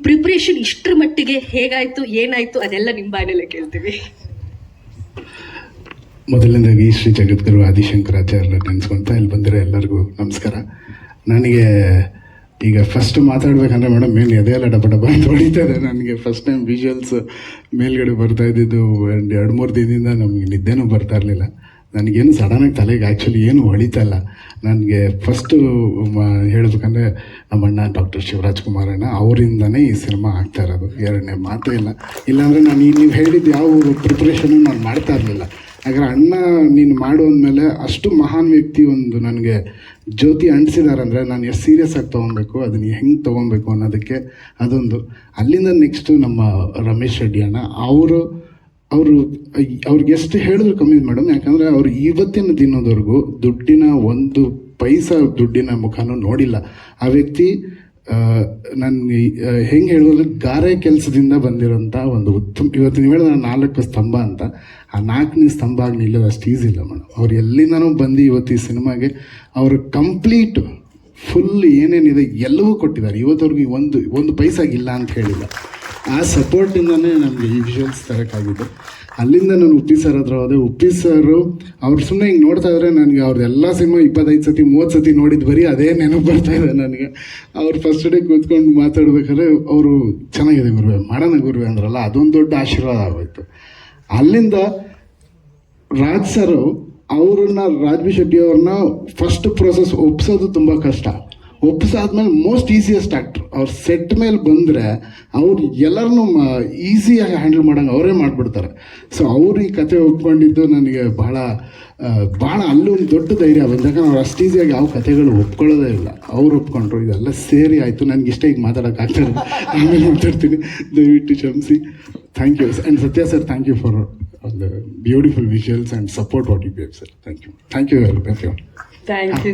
Preparation ಇಷ್ಟರ ಮಟ್ಟಿಗೆ ಹೇಗಾಯ್ತು, ಏನಾಯ್ತು, ಅದೆಲ್ಲ ನಿಮ್ಮ ಬಾಯಲ್ಲೇ ಕೇಳ್ತೀವಿ. ಮೊದಲನೇದಾಗಿ ಶ್ರೀ ಜಗದ್ಗುರು ಆದಿಶಂಕರಾಚಾರ್ಯ ನೆನೆಸ್ಕೊಂತ ಇಲ್ಲಿ ಬಂದಿರೋ ಎಲ್ಲರಿಗೂ ನಮಸ್ಕಾರ. ನನಗೆ ಈಗ ಫಸ್ಟ್ ಮಾತಾಡ್ಬೇಕಂದ್ರೆ ಮೇಡಮ್ ಏನು ಎದೆಯಲ್ಲ ಡಬ್ಬ ಡಬ್ಬ ಅಂತ ಹೊಡಿತಾರೆ. ನನಗೆ ಫಸ್ಟ್ ಟೈಮ್ ವಿಜುವಲ್ಸ್ ಮೇಲ್ಗಡೆ ಬರ್ತಾ ಇದ್ದಿದ್ದು 2-3 ದಿನದಿಂದ ನಮಗೆ ನಿದ್ದೆನೂ ಬರ್ತಾ ಇರಲಿಲ್ಲ. ನನಗೇನು ಸಡನ್ನಾಗಿ ತಲೆಗೆ ಆ್ಯಕ್ಚುಲಿ ಏನು ಹೊಳಿತಲ್ಲ. ನನಗೆ ಫಸ್ಟು ಹೇಳಬೇಕಂದ್ರೆ ನಮ್ಮ ಅಣ್ಣ ಡಾಕ್ಟರ್ ಶಿವರಾಜ್ ಕುಮಾರ್ ಅಣ್ಣ ಅವರಿಂದನೇ ಈ ಸಿನಿಮಾ ಆಗ್ತಾ ಇರೋದು, ಎರಡನೇ ಮಾತು ಇಲ್ಲ. ಇಲ್ಲಾಂದರೆ ನಾನು ನೀವು ಹೇಳಿದ್ದು ಯಾವ ಪ್ರಿಪ್ರೇಷನ್ನು ನಾನು ಮಾಡ್ತಾ ಇರಲಿಲ್ಲ. ಯಾಕಂದರೆ ಅಣ್ಣ ನೀನು ಮಾಡುವಂದಮೇಲೆ ಅಷ್ಟು ಮಹಾನ್ ವ್ಯಕ್ತಿ ಒಂದು ನನಗೆ ಜ್ಯೋತಿ ಅಂಟಿಸಿದ್ದಾರೆ ಅಂದರೆ ನಾನು ಎಷ್ಟು ಸೀರಿಯಸ್ ಆಗಿ ತೊಗೊಬೇಕು, ಅದನ್ನು ಹೆಂಗೆ ತೊಗೊಬೇಕು ಅನ್ನೋದಕ್ಕೆ ಅದೊಂದು. ಅಲ್ಲಿಂದ ನೆಕ್ಸ್ಟು ನಮ್ಮ ರಮೇಶ್ ರೆಡ್ಡಿ ಅಣ್ಣ ಅವ್ರಿಗೆ ಎಷ್ಟು ಹೇಳಿದ್ರು ಕಮ್ಮಿ ಮೇಡಮ್. ಯಾಕಂದರೆ ಅವರು ಇವತ್ತಿನ ದಿನದವರೆಗೂ ದುಡ್ಡಿನ ಒಂದು ಪೈಸಾ ದುಡ್ಡಿನ ಮುಖನೂ ನೋಡಿಲ್ಲ. ಆ ವ್ಯಕ್ತಿ ನನಗೆ ಹೆಂಗೆ ಹೇಳಿದ್ರೆ ಗಾರೆ ಕೆಲಸದಿಂದ ಬಂದಿರೋಂಥ ಒಂದು ಉತ್ತಮ, ಇವತ್ತು ನೀವು ಹೇಳಿದ್ರೆ 4 ಸ್ತಂಭ ಅಂತ, ಆ 4ನೇ ಸ್ತಂಭ ಆಗಿ ನಿಲ್ಲೋದು ಅಷ್ಟು ಈಸಿ ಇಲ್ಲ ಮೇಡಮ್. ಅವ್ರು ಎಲ್ಲಿಂದನೂ ಬಂದು ಇವತ್ತು ಈ ಸಿನಿಮಾಗೆ ಅವರು ಕಂಪ್ಲೀಟ್ ಫುಲ್ ಏನೇನಿದೆ ಎಲ್ಲವೂ ಕೊಟ್ಟಿದ್ದಾರೆ. ಇವತ್ತವ್ರಿಗೆ ಒಂದು ಪೈಸಾಗಿಲ್ಲ ಅಂತ ಹೇಳಿಲ್ಲ. ಆ ಸಪೋರ್ಟಿಂದನೇ ನಮಗೆ ಈ ವಿಜುವಲ್ಸ್ ತರೋಕ್ಕಾಗಿದ್ದು. ಅಲ್ಲಿಂದ ನಾನು ಉಪ್ಪಿ ಸರ್ ಹತ್ರ ಹೋದೆ. ಉಪ್ಪಿ ಸರು ಅವ್ರು ಸುಮ್ಮನೆ ಹಿಂಗೆ ನೋಡ್ತಾ ಇದ್ರೆ ನನಗೆ ಅವ್ರದ್ದೆಲ್ಲ ಸಿನಿಮಾ 25 ಸತಿ 30 ಸತಿ ನೋಡಿದ್ದು ಬರೀ ಅದೇ ನೆನಪು ಬರ್ತಾ ಇದೆ ನನಗೆ. ಅವ್ರು ಫಸ್ಟ್ ಡೇ ಕೂತ್ಕೊಂಡು ಮಾತಾಡ್ಬೇಕಾದ್ರೆ ಅವರು ಚೆನ್ನಾಗಿದೆ ಗುರುವೆ, ಮಾಡೋಣ ಗುರುವೆ ಅಂದ್ರಲ್ಲ, ಅದೊಂದು ದೊಡ್ಡ ಆಶೀರ್ವಾದ ಆಗೋಯ್ತು. ಅಲ್ಲಿಂದ ರಾಜ್ ಸರು ರಾಜ್ ಬಿ ಶೆಟ್ಟಿ ಅವ್ರನ್ನ ಫಸ್ಟ್ ಪ್ರೋಸೆಸ್ ಒಪ್ಸೋದು ತುಂಬ ಕಷ್ಟ. ಒಪ್ಪಿಸಾದ್ಮೇಲೆ ಮೋಸ್ಟ್ ಈಸಿಯೆಸ್ಟ್ ಆ್ಯಕ್ಟ್ರು. ಅವ್ರು ಸೆಟ್ ಮೇಲೆ ಬಂದರೆ ಅವ್ರು ಎಲ್ಲರನ್ನೂ ಈಸಿಯಾಗಿ ಹ್ಯಾಂಡಲ್ ಮಾಡೋಂಗೆ ಅವರೇ ಮಾಡಿಬಿಡ್ತಾರೆ. ಸೊ ಅವರು ಈ ಕತೆ ಒಪ್ಕೊಂಡಿದ್ದು ನನಗೆ ಬಹಳ ಅಲ್ಲೂ ಒಂದು ದೊಡ್ಡ ಧೈರ್ಯ ಬಂದು. ಯಾಕಂದ್ರೆ ಅವ್ರು ಅಷ್ಟು ಈಸಿಯಾಗಿ ಯಾವ ಕತೆಗಳು ಒಪ್ಕೊಳ್ಳೋದೇ ಇಲ್ಲ. ಅವ್ರು ಒಪ್ಕೊಂಡ್ರು, ಇದೆಲ್ಲ ಸೇರಿ ಆಯಿತು. ನನಗೆ ಇಷ್ಟ ಈಗ ಮಾತಾಡೋಕ್ಕಾಗ್ತದೆ, ಆಮೇಲೆ ಮಾತಾಡ್ತೀನಿ, ದಯವಿಟ್ಟು ಕ್ಷಮಿಸಿ. Thank you. And Satya sir, thank you for the beautiful visuals and support what you gave sir. Thank you. Thank you. Thank you.